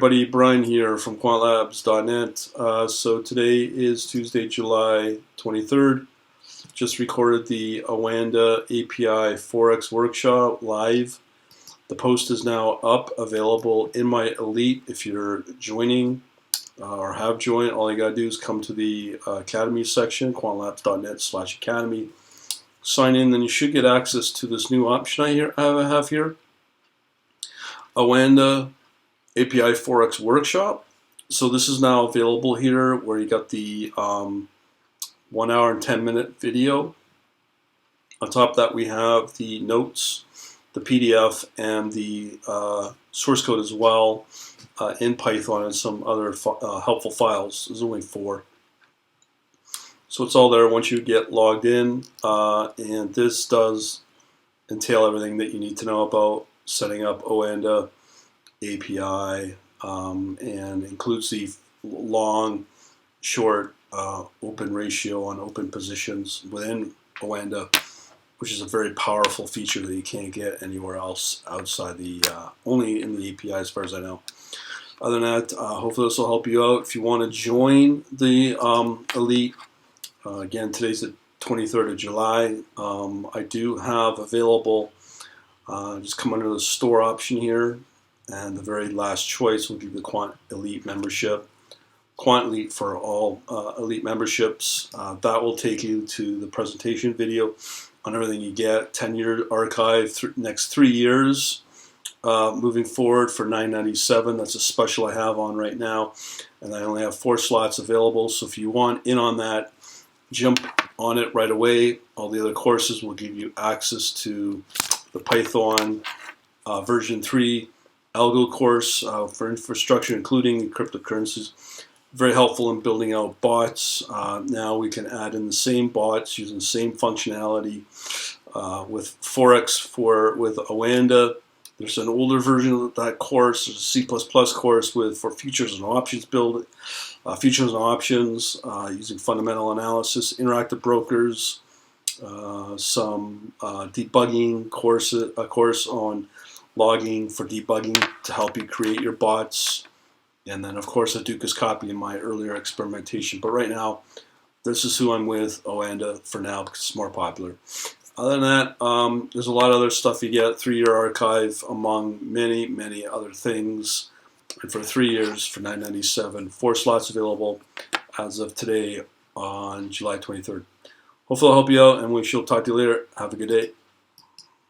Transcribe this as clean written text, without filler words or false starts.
everybody, Brian here from quantlabs.net. So today is Tuesday, July 23rd. Just recorded the Oanda API forex workshop live. The post is now up, available in my Elite. If you're joining or have joined, all you gotta do is come to the Academy section, quantlabs.net/academy. Sign in, then you should get access to this new option I have here, Oanda API forex workshop. So this is now available here, where you got the 1 hour and 10-minute video. On top of that, we have the notes, the PDF, and the source code as well in Python, and some other helpful files. There's only 4. So it's all there once you get logged in, and this does entail everything that you need to know about setting up Oanda API, and includes the long, short, open ratio on open positions within Oanda, which is a very powerful feature that you can't get anywhere else outside the, only in the API as far as I know. Other than that, hopefully this will help you out. If you want to join the Elite, again, today's the 23rd of July. I do have available, just come under the store option here, and the very last choice will be the Quant Elite membership. Quant Elite for all Elite memberships. That will take you to the presentation video on everything you get. 10-year archive, next 3 years. Moving forward for $9.97. That's a special I have on right now, and I only have 4 slots available. So if you want in on that, jump on it right away. All the other courses will give you access to the Python version 3 algo course for infrastructure, including cryptocurrencies. Very helpful in building out bots. Now we can add in the same bots using the same functionality with forex with Oanda. There's an older version of that course. There's a C++ course for futures and options futures and options using fundamental analysis, interactive brokers, some debugging course, a course on logging for debugging to help you create your bots, and then of course a Duca's copy in my earlier experimentation. But right now, this is who I'm with, Oanda, for now, because it's more popular. Other than that, there's a lot of other stuff you get, 3-year archive among many, many other things. And for 3 years for $9.97, 4 slots available as of today on July 23rd. Hopefully I'll help you out, and we shall talk to you later. Have a good day.